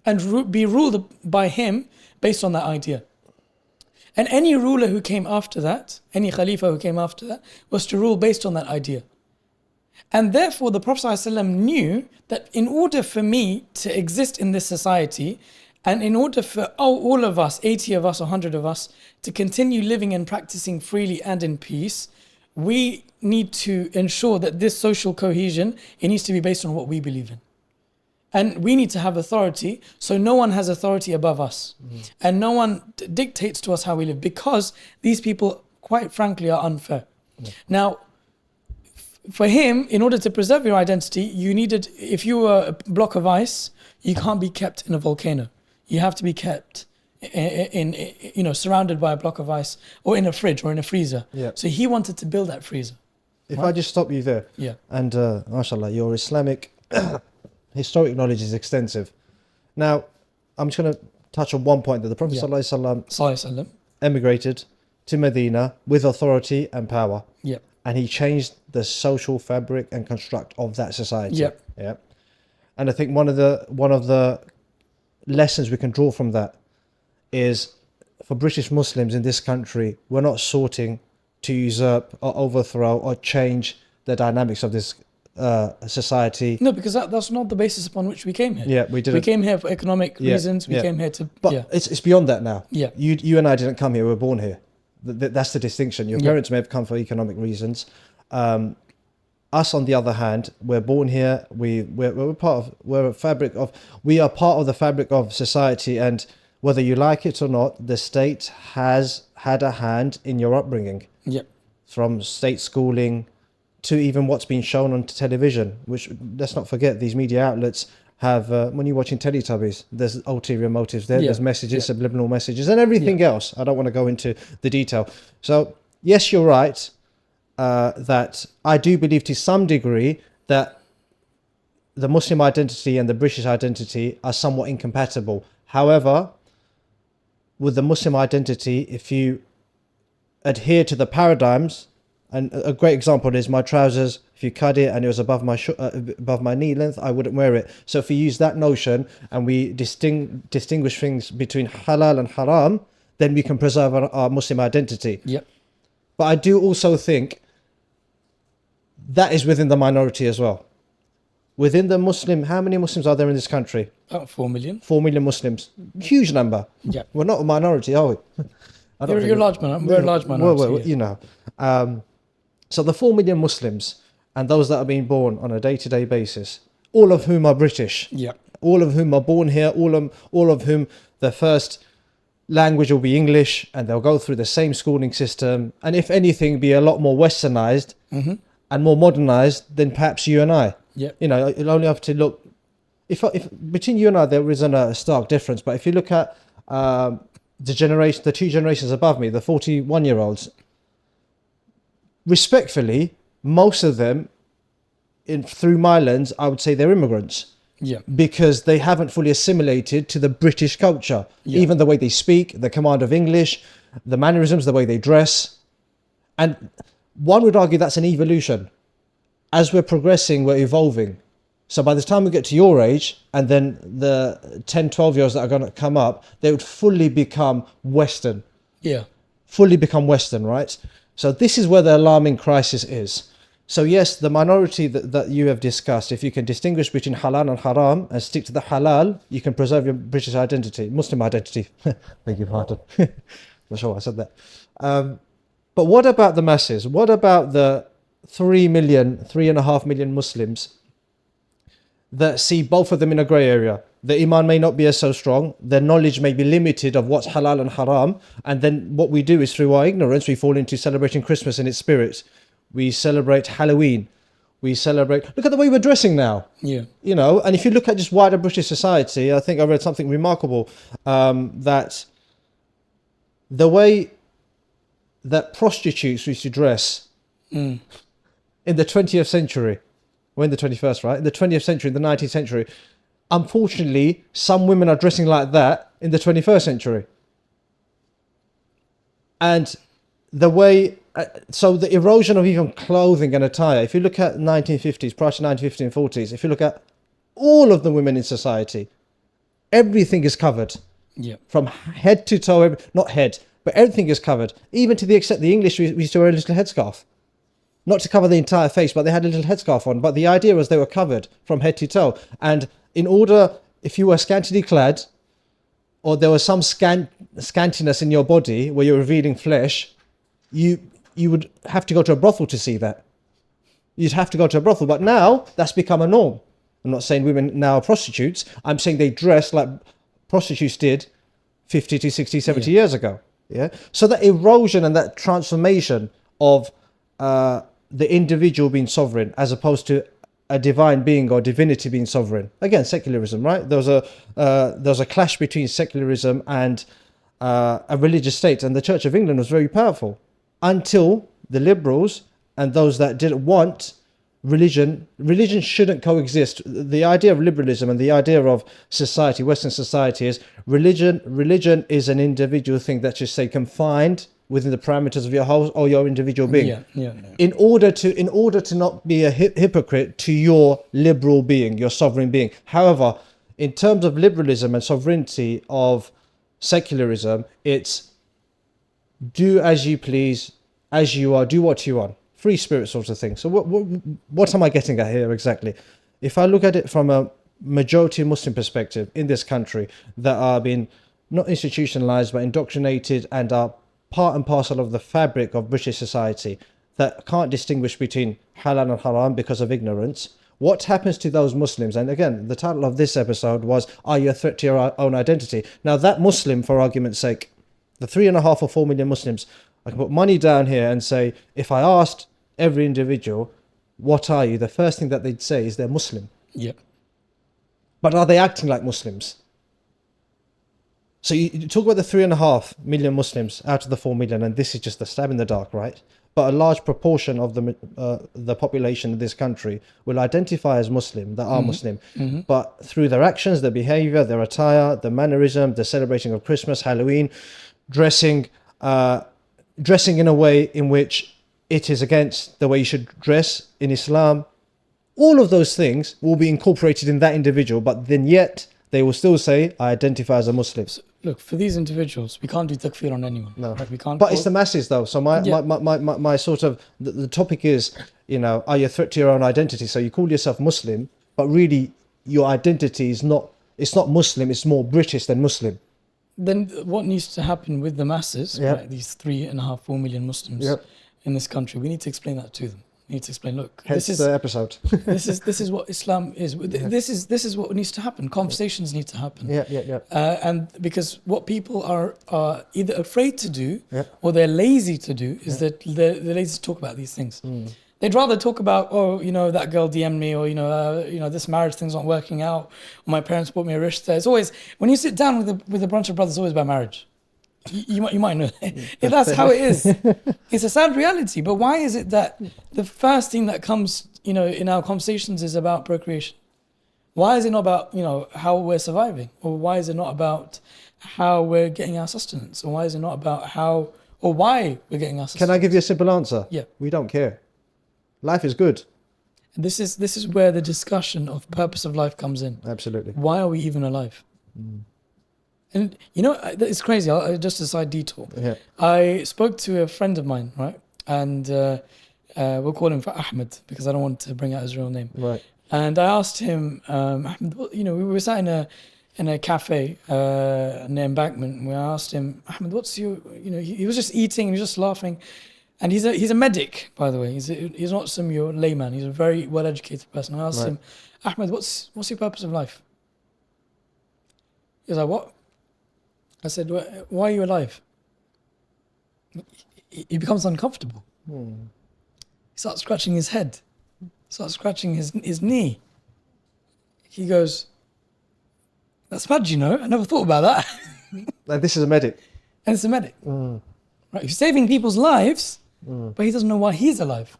and be ruled by him based on that idea. And any ruler who came after that, any Khalifa who came after that, was to rule based on that idea. And therefore the Prophet ﷺ knew that in order for me to exist in this society, and in order for all of us, 80 of us, 100 of us, to continue living and practicing freely and in peace, we need to ensure that this social cohesion, it needs to be based on what we believe in. And we need to have authority, so no one has authority above us. And no one dictates to us how we live, because these people, quite frankly, are unfair. Now, for him, in order to preserve your identity, you needed, if you were a block of ice, you can't be kept in a volcano. You have to be kept in surrounded by a block of ice, or in a fridge or in a freezer. So he wanted to build that freezer. If I just stop you there, and mashallah, your Islamic historic knowledge is extensive. Now, I'm just going to touch on one point, that the Prophet ﷺ emigrated to Medina with authority and power. And he changed the social fabric and construct of that society. And I think one of the lessons we can draw from that is, for British Muslims in this country, we're not sorting to usurp or overthrow or change the dynamics of this society. No, because that's not the basis upon which we came here. We didn't. We came here for economic reasons. We came here to... But it's beyond that now. You and I didn't come here, we were born here. That's the distinction. Your parents may have come for economic reasons. Us, on the other hand, we're born here. We are part of the fabric of society, and whether you like it or not, the state has had a hand in your upbringing, Yep. from state schooling to even what's been shown on television, which, let's not forget, these media outlets have, when you're watching Teletubbies, there's ulterior motives there, Yeah. there's messages, Yeah. subliminal messages, and everything else. I don't want to go into the detail. So, yes, you're right, that I do believe to some degree that the Muslim identity and the British identity are somewhat incompatible. However, with the Muslim identity, if you adhere to the paradigms, and a great example is my trousers, if you cut it and it was above my knee length, I wouldn't wear it. So if we use that notion and we distinguish things between halal and haram, then we can preserve our Muslim identity. Yep. But I do also think that is within the minority as well. Within the Muslim, how many Muslims are there in this country? About 4 million. 4 million Muslims. Huge number. Yeah. We're not a minority, are we? You're a large minority. We're a large minority. Well, you know. So the 4 million Muslims and those that are being born on a day-to-day basis, all of whom are British, Yeah. all of whom are born here, all of whom their first language will be English, and they'll go through the same schooling system, and if anything, be a lot more westernized and more modernized than perhaps you and I. Yeah. You know, you'll only have to look. If between you and I there isn't a stark difference, but if you look at the two generations above me, the 41-year-olds, respectfully, most of them, through my lens, I would say they're immigrants. Yeah. Because they haven't fully assimilated to the British culture. Yeah. Even the way they speak, the command of English, the mannerisms, the way they dress. And one would argue that's an evolution. As we're progressing, we're evolving. So by the time we get to your age, and then the 10, 12-year-olds that are going to come up, they would fully become Western. Yeah. Fully become Western, right? So this is where the alarming crisis is. So yes, the minority that you have discussed, if you can distinguish between halal and haram and stick to the halal, you can preserve your British identity, Muslim identity. Beg your pardon. Not sure why I said that. But what about the masses? What about the 3.5 million Muslims that see both of them in a grey area? The iman may not be as so strong, their knowledge may be limited of what's halal and haram, and then what we do is through our ignorance we fall into celebrating Christmas in its spirit. We celebrate Halloween. We celebrate... Look at the way we're dressing now. Yeah. You know, and if you look at just wider British society, I think I read something remarkable, that the way that prostitutes used to dress in the 20th century, we're in the 21st, right? In the 20th century, in the 19th century, unfortunately, some women are dressing like that in the 21st century. And the way... so the erosion of even clothing and attire, if you look at 1950s, prior to 1950s and 40s, if you look at all of the women in society, everything is covered. Yeah. From head to toe, not head, but everything is covered. Even to the extent the English, we used to wear a little headscarf. Not to cover the entire face, but they had a little headscarf on. But the idea was they were covered from head to toe. And in order, if you were scantily clad, or there was some scantiness in your body where you're revealing flesh, you would have to go to a brothel to see that. You'd have to go to a brothel. But now, that's become a norm. I'm not saying women now are prostitutes. I'm saying they dress like prostitutes did 50 to 60, 70 years ago. Yeah. So that erosion and that transformation of the individual being sovereign as opposed to a divine being or divinity being sovereign. Again, secularism, right? There was a clash between secularism and a religious state. And the Church of England was very powerful until the liberals and those that didn't want religion shouldn't coexist. The idea of liberalism and the idea of society, Western society, is religion is an individual thing that's just say confined within the parameters of your whole or your individual being. Yeah. In order to not be a hypocrite to your liberal being, your sovereign being. However, in terms of liberalism and sovereignty of secularism, it's do as you please, as you are, do what you want. Free spirit sort of thing. So what am I getting at here exactly? If I look at it from a majority Muslim perspective in this country that are being not institutionalized but indoctrinated and are part and parcel of the fabric of British society that can't distinguish between halal and haram because of ignorance, What happens to those Muslims? And again, the title of this episode was, Are You a Threat to Your Own Identity? Now that Muslim, for argument's sake, the 3.5 or 4 million Muslims, I can put money down here and say, if I asked every individual, what are you? The first thing that they'd say is they're Muslim. Yep. But are they acting like Muslims? So you talk about the 3.5 million Muslims out of the 4 million, and this is just a stab in the dark, right? But a large proportion of the population of this country will identify as Muslim, that are Muslim. But through their actions, their behavior, their attire, their mannerism, the celebrating of Christmas, Halloween, dressing in a way in which it is against the way you should dress in Islam, all of those things will be incorporated in that individual, but then yet they will still say, I identify as a Muslim. So, look, for these individuals, we can't do takfir on anyone. No. Like, we can't. But it's the masses though. So my sort of, the topic is, are you a threat to your own identity? So you call yourself Muslim, but really your identity is not, it's not Muslim, it's more British than Muslim. Then what needs to happen with the masses, Yep. right, these 3.5, 4 million Muslims Yep. in this country, we need to explain that to them. We need to explain, look, Hence this is the episode. this is what Islam is. This is what needs to happen. Conversations need to happen. Yeah. And because what people are either afraid to do Yeah. or they're lazy to do is that they're lazy to talk about these things. They'd rather talk about, that girl DM'd me, or this marriage thing's not working out, or my parents bought me a rishta. It's always, when you sit down with a bunch of brothers, it's always about marriage. You might know that's how it is. It's a sad reality. But why is it that the first thing that comes, in our conversations is about procreation? Why is it not about, how we're surviving? Or why is it not about how we're getting our sustenance? Or why is it not about how or why we're getting our sustenance? Can I give you a simple answer? Yeah. We don't care. Life is good. And this is where the discussion of purpose of life comes in. Absolutely. Why are we even alive? And it's crazy. Just a side detour. Yeah. I spoke to a friend of mine, right? And we'll call him for Ahmed because I don't want to bring out his real name. Right. And I asked him, Ahmed, we were sat in a cafe near Embankment. And we asked him, Ahmed, what's your, he was just eating, he was just laughing. And he's a medic, by the way. He's not some your layman. He's a very well-educated person. I asked him, Ahmed, what's your purpose of life? He was like, what? I said, why are you alive? He becomes uncomfortable. He starts scratching his head. Starts scratching his knee. He goes, that's mad, I never thought about that. And this is a medic. And it's a medic. Right? He's saving people's lives, but he doesn't know why he's alive.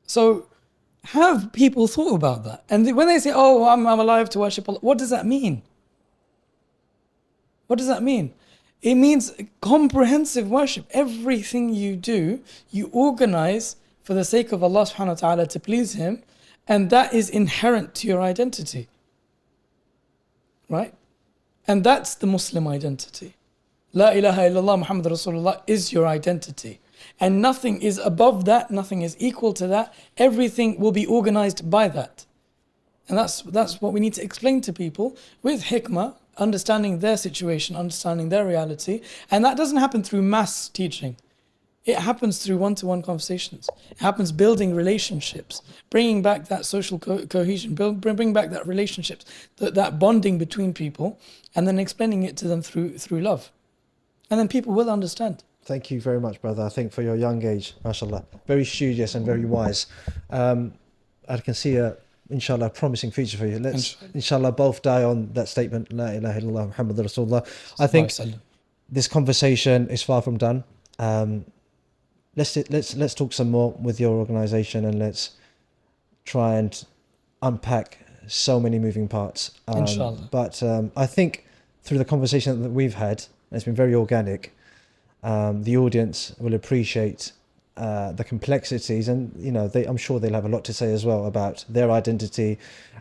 So have people thought about that? And when they say, oh, I'm alive to worship Allah, what does that mean? What does that mean? It means comprehensive worship. Everything you do, you organize for the sake of Allah subhanahu wa ta'ala to please Him, and that is inherent to your identity. Right? And that's the Muslim identity. La ilaha illallah Muhammad Rasulullah is your identity. And nothing is above that, nothing is equal to that. Everything will be organized by that. And that's what we need to explain to people with hikmah, understanding their situation, understanding their reality. And that doesn't happen through mass teaching. It happens through one-to-one conversations. It happens building relationships, bringing back that social cohesion, bring back that relationships, that bonding between people, and then explaining it to them through love. And then people will understand. Thank you very much, brother. I think for your young age, mashallah, very studious and very wise. I can see inshallah, a promising future for you. Let's, inshallah, both die on that statement, La ilaha illallah Muhammad Rasulullah. I think this conversation is far from done. Let's talk some more with your organization, and let's try and unpack so many moving parts. Inshallah. But I think through the conversation that we've had, it's been very organic. The audience will appreciate the complexities, and I'm sure they'll have a lot to say as well about their identity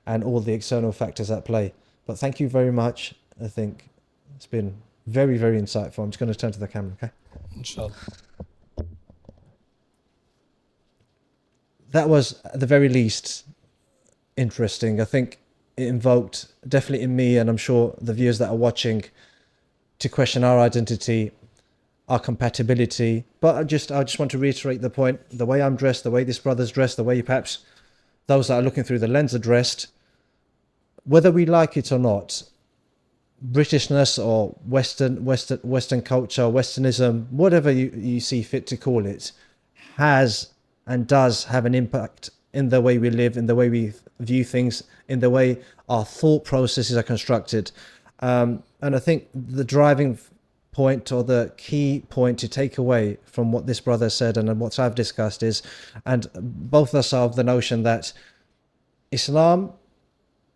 and all the external factors at play. But thank you very much. I think it's been very, very insightful. I'm just going to turn to the camera, okay? Inshallah. That was, at the very least, interesting. I think it invoked, definitely in me, and I'm sure the viewers that are watching, to question our identity our compatibility. But I just want to reiterate the point: the way I'm dressed, the way this brother's dressed, the way perhaps those that are looking through the lens are dressed, whether we like it or not, Britishness or Western culture, Westernism, whatever you see fit to call it, has and does have an impact in the way we live, in the way we view things, in the way our thought processes are constructed. And I think the driving point, or the key point to take away from what this brother said and what I've discussed is, and both of us are of the notion that Islam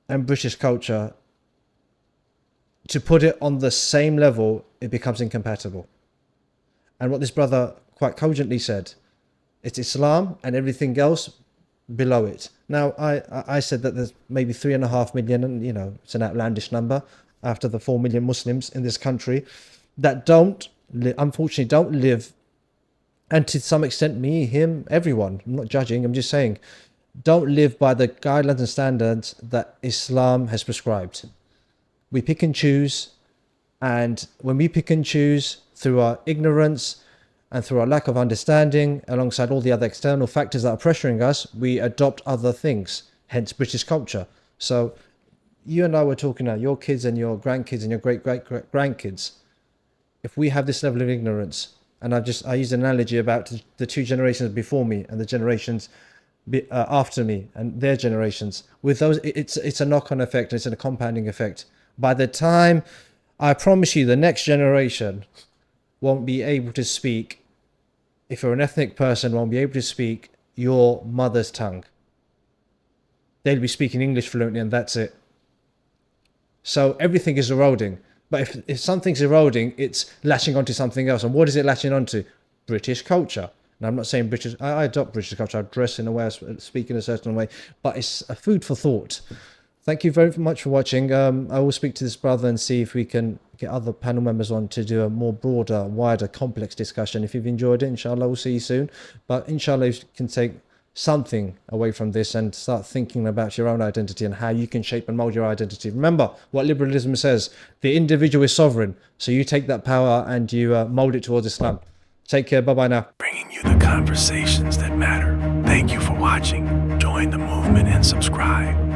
and British culture, to put it on the same level, it becomes incompatible. And what this brother quite cogently said, it's Islam and everything else below it. Now, I said that there's maybe 3.5 million, and you know, it's an outlandish number after the 4 million Muslims in this country that unfortunately don't live, and to some extent me, him, everyone, I'm not judging, I'm just saying, don't live by the guidelines and standards that Islam has prescribed. We pick and choose, and when we pick and choose through our ignorance and through our lack of understanding, alongside all the other external factors that are pressuring us, we adopt other things, hence British culture. So you and I were talking about your kids and your grandkids and your great-great-grandkids. If we have this level of ignorance, and I used an analogy about the two generations before me and the generations after me and their generations, with those, it's a knock-on effect, it's a compounding effect. By the time, I promise you, the next generation won't be able to speak, if you're an ethnic person, won't be able to speak your mother's tongue. They'll be speaking English fluently, and that's it. So everything is eroding. But if something's eroding, it's latching onto something else. And what is it latching onto? British culture. And I'm not saying British, I adopt British culture, I dress in a way, I speak in a certain way, but it's a food for thought. Thank you very much for watching. I will speak to this brother and see if we can get other panel members on to do a more broader, wider, complex discussion. If you've enjoyed it, inshallah, we'll see you soon. But inshallah, you can take something away from this and start thinking about your own identity and how you can shape and mold your identity. Remember what liberalism says: the individual is sovereign. So you take that power and you mold it towards Islam. Take care. Bye-bye now. Bringing you the conversations that matter. Thank you for watching. Join the movement and subscribe.